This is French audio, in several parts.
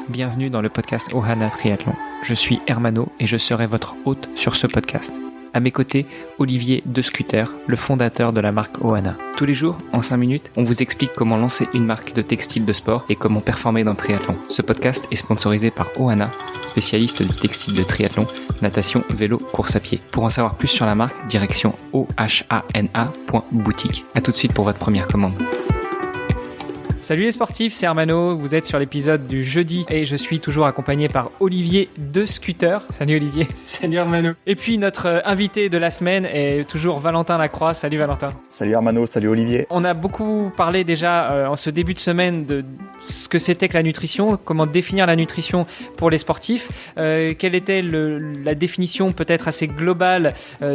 bienvenue dans le podcast Ohana Triathlon. Je suis Hermano et je serai votre hôte sur ce podcast. À mes côtés, Olivier De Scuter, le fondateur de la marque Ohana. Tous les jours, en 5 minutes, on vous explique comment lancer une marque de textile de sport et comment performer dans le triathlon. Ce podcast est sponsorisé par Ohana, spécialiste du textile de triathlon, natation, vélo, course à pied. Pour en savoir plus sur la marque, direction ohana.boutique. À tout de suite pour votre première commande. Salut les sportifs, c'est Hermano, vous êtes sur l'épisode du jeudi et je suis toujours accompagné par Olivier De Scuter. Salut Olivier. Salut Hermano. Et puis notre invité de la semaine est toujours Valentin Lacroix. Salut Valentin. Salut Hermano, salut Olivier. On a beaucoup parlé déjà en ce début de semaine de ce que c'était que la nutrition, comment définir la nutrition pour les sportifs, quelle était la définition peut-être assez globale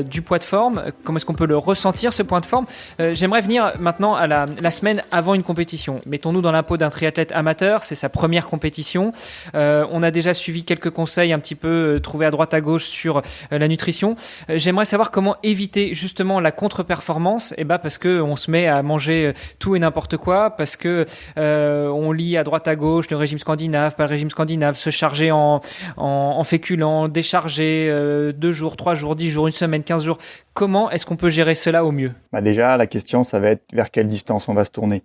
du poids de forme, comment est-ce qu'on peut le ressentir ce point de forme. J'aimerais venir maintenant à la semaine avant une compétition. Mettons-nous dans la peau d'un triathlète amateur, c'est sa première compétition. On a déjà suivi quelques conseils un petit peu trouvés à droite à gauche sur la nutrition. J'aimerais savoir comment éviter justement la contre-performance, parce que on se met à manger tout et n'importe quoi, parce que on lit à droite à gauche le régime scandinave, pas le régime scandinave, se charger en féculents, décharger 2 jours, 3 jours, 10 jours, 1 semaine, 15 jours. Comment est-ce qu'on peut gérer cela au mieux ? Déjà, la question, ça va être vers quelle distance on va se tourner.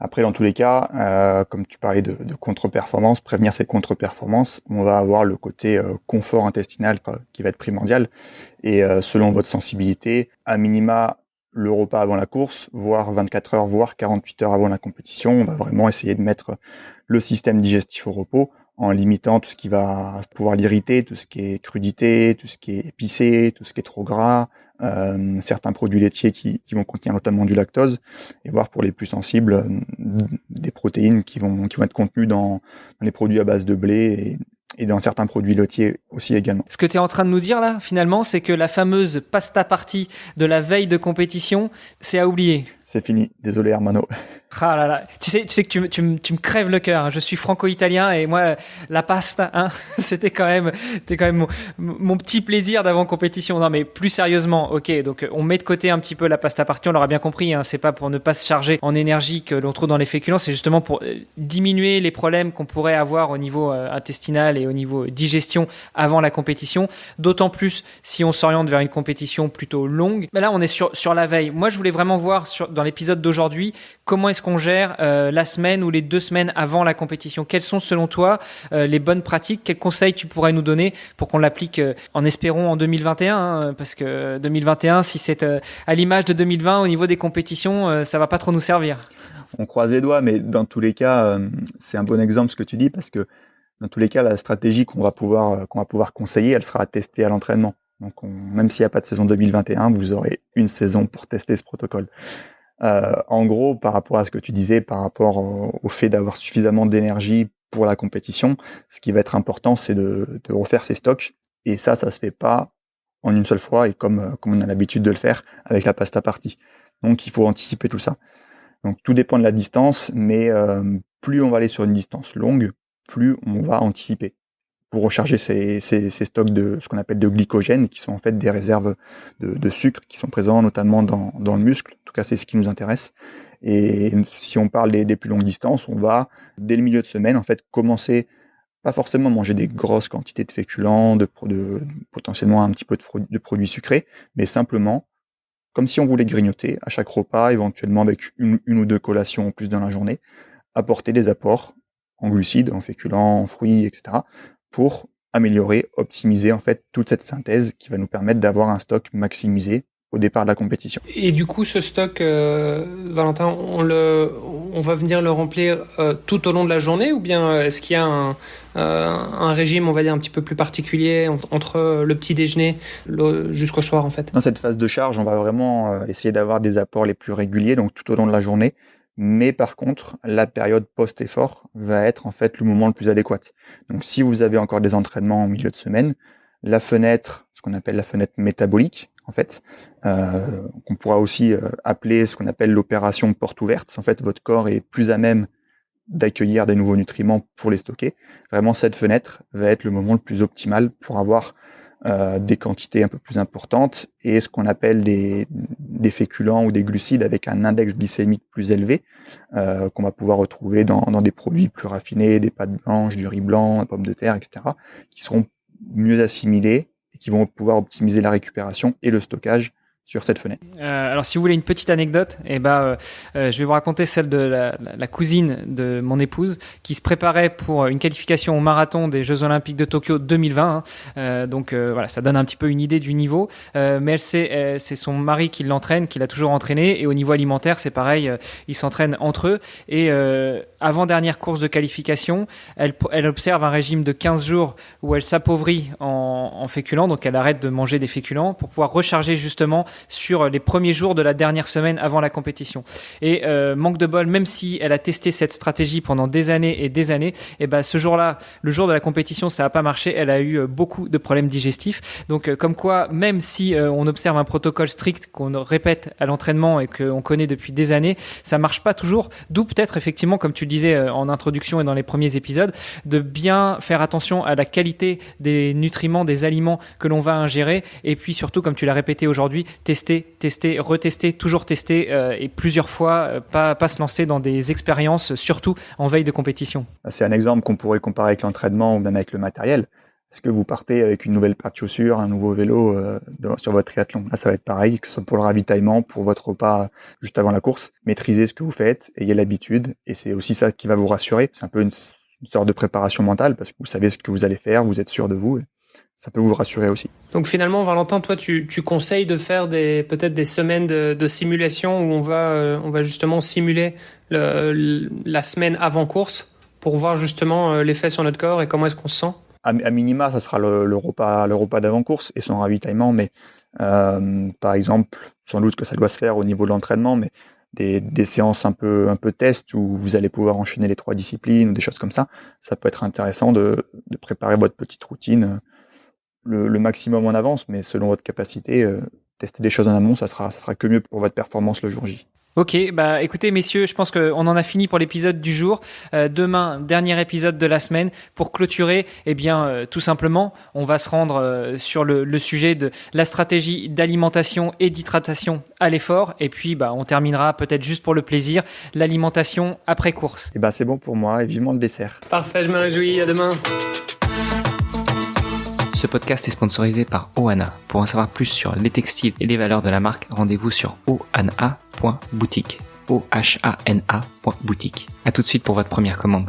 Après, dans tous les cas, comme tu parlais de contre-performance, prévenir cette contre-performance, on va avoir le côté confort intestinal qui va être primordial. Et selon votre sensibilité, à minima, le repas avant la course, voire 24 heures, voire 48 heures avant la compétition, on va vraiment essayer de mettre le système digestif au repos en limitant tout ce qui va pouvoir l'irriter, tout ce qui est crudité, tout ce qui est épicé, tout ce qui est trop gras, certains produits laitiers qui vont contenir notamment du lactose, et voire pour les plus sensibles, des protéines qui vont être contenues dans les produits à base de blé et dans certains produits laitiers aussi également. Ce que tu es en train de nous dire là, finalement, c'est que la fameuse pasta party de la veille de compétition, c'est à oublier. C'est fini, désolé Hermano. Ah là là, tu sais que tu me crèves le cœur. Je suis franco-italien et moi la pasta, c'était quand même mon petit plaisir d'avant compétition. Non mais plus sérieusement, ok, donc on met de côté un petit peu la pasta party, on l'aura bien compris. C'est pas pour ne pas se charger en énergie que l'on trouve dans les féculents, c'est justement pour diminuer les problèmes qu'on pourrait avoir au niveau intestinal et au niveau digestion avant la compétition. D'autant plus si on s'oriente vers une compétition plutôt longue. Mais là, on est sur la veille. Moi, je voulais vraiment voir dans l'épisode d'aujourd'hui comment est-ce qu'on gère la semaine ou les 2 semaines avant la compétition. Quelles sont selon toi les bonnes pratiques ? Quels conseils tu pourrais nous donner pour qu'on l'applique en espérons en 2021 parce que 2021, si c'est à l'image de 2020 au niveau des compétitions, ça va pas trop nous servir. On croise les doigts, mais dans tous les cas, c'est un bon exemple ce que tu dis parce que dans tous les cas, la stratégie qu'on va pouvoir conseiller, elle sera testée à l'entraînement. Donc, même s'il n'y a pas de saison 2021, vous aurez une saison pour tester ce protocole. En gros, par rapport à ce que tu disais, par rapport au fait d'avoir suffisamment d'énergie pour la compétition, ce qui va être important, c'est de refaire ses stocks. Et ça se fait pas en une seule fois et comme on a l'habitude de le faire avec la pasta party. Donc, il faut anticiper tout ça. Donc, tout dépend de la distance, mais plus on va aller sur une distance longue, plus on va anticiper pour recharger ces stocks de ce qu'on appelle de glycogène, qui sont en fait des réserves de sucre qui sont présents notamment dans le muscle. En tout cas, c'est ce qui nous intéresse. Et si on parle des plus longues distances, on va, dès le milieu de semaine, en fait, commencer, pas forcément manger des grosses quantités de féculents, potentiellement un petit peu de produits sucrés, mais simplement, comme si on voulait grignoter à chaque repas, éventuellement avec une ou 2 collations en plus dans la journée, apporter des apports en glucides, en féculents, en fruits, etc., pour améliorer, optimiser en fait toute cette synthèse qui va nous permettre d'avoir un stock maximisé au départ de la compétition. Et du coup, ce stock, Valentin, on va venir le remplir tout au long de la journée, ou bien est-ce qu'il y a un régime, on va dire, un petit peu plus particulier entre le petit déjeuner jusqu'au soir en fait ? Dans cette phase de charge, on va vraiment essayer d'avoir des apports les plus réguliers, donc tout au long de la journée. Mais par contre, la période post-effort va être en fait le moment le plus adéquat. Donc si vous avez encore des entraînements en milieu de semaine, la fenêtre, ce qu'on appelle la fenêtre métabolique, en fait, qu'on pourra aussi appeler ce qu'on appelle l'opération porte ouverte. En fait, votre corps est plus à même d'accueillir des nouveaux nutriments pour les stocker. Vraiment, cette fenêtre va être le moment le plus optimal pour avoir des quantités un peu plus importantes et ce qu'on appelle des féculents ou des glucides avec un index glycémique plus élevé qu'on va pouvoir retrouver dans des produits plus raffinés, des pâtes blanches, du riz blanc, des pommes de terre, etc., qui seront mieux assimilés et qui vont pouvoir optimiser la récupération et le stockage sur cette fenêtre. Alors, si vous voulez une petite anecdote, je vais vous raconter celle de la cousine de mon épouse qui se préparait pour une qualification au marathon des Jeux Olympiques de Tokyo 2020. Voilà, ça donne un petit peu une idée du niveau. Mais c'est son mari qui l'entraîne, qui l'a toujours entraîné. Et au niveau alimentaire, c'est pareil, ils s'entraînent entre eux. Et avant-dernière course de qualification, elle observe un régime de 15 jours où elle s'appauvrit en féculents. Donc, elle arrête de manger des féculents pour pouvoir recharger justement sur les premiers jours de la dernière semaine avant la compétition. Et manque de bol, même si elle a testé cette stratégie pendant des années et des années, ce jour-là, le jour de la compétition, ça n'a pas marché. Elle a eu beaucoup de problèmes digestifs. Donc, comme quoi, même si on observe un protocole strict qu'on répète à l'entraînement et qu'on connaît depuis des années, ça marche pas toujours. D'où peut-être effectivement, comme tu le disais en introduction et dans les premiers épisodes, de bien faire attention à la qualité des nutriments, des aliments que l'on va ingérer. Et puis surtout, comme tu l'as répété aujourd'hui, tester, retester, toujours tester et plusieurs fois, pas se lancer dans des expériences, surtout en veille de compétition. C'est un exemple qu'on pourrait comparer avec l'entraînement ou même avec le matériel. Est-ce que vous partez avec une nouvelle paire de chaussures, un nouveau vélo sur votre triathlon? Là, ça va être pareil, que ce soit pour le ravitaillement, pour votre repas juste avant la course. Maîtrisez ce que vous faites, ayez l'habitude, et c'est aussi ça qui va vous rassurer. C'est un peu une sorte de préparation mentale, parce que vous savez ce que vous allez faire, vous êtes sûr de vous. Ça peut vous rassurer aussi. Donc finalement, Valentin, toi, tu conseilles de faire peut-être des semaines de simulation où on va justement simuler la semaine avant course pour voir justement l'effet sur notre corps et comment est-ce qu'on se sent? À minima, ça sera le repas d'avant-course et son ravitaillement, mais par exemple, sans doute que ça doit se faire au niveau de l'entraînement, mais des séances un peu test où vous allez pouvoir enchaîner les 3 disciplines ou des choses comme ça peut être intéressant de préparer votre petite routine le maximum en avance, mais selon votre capacité, tester des choses en amont, ça sera que mieux pour votre performance le jour J. Ok, écoutez messieurs, je pense qu'on en a fini pour l'épisode du jour. Demain, dernier épisode de la semaine. Pour clôturer, tout simplement, on va se rendre sur le sujet de la stratégie d'alimentation et d'hydratation à l'effort. Et puis, on terminera peut-être juste pour le plaisir, l'alimentation après course. C'est bon pour moi et vivement le dessert. Parfait, je me réjouis. À demain. Ce podcast est sponsorisé par Ohana. Pour en savoir plus sur les textiles et les valeurs de la marque, rendez-vous sur ohana.boutique. ohana.boutique. À tout de suite pour votre première commande.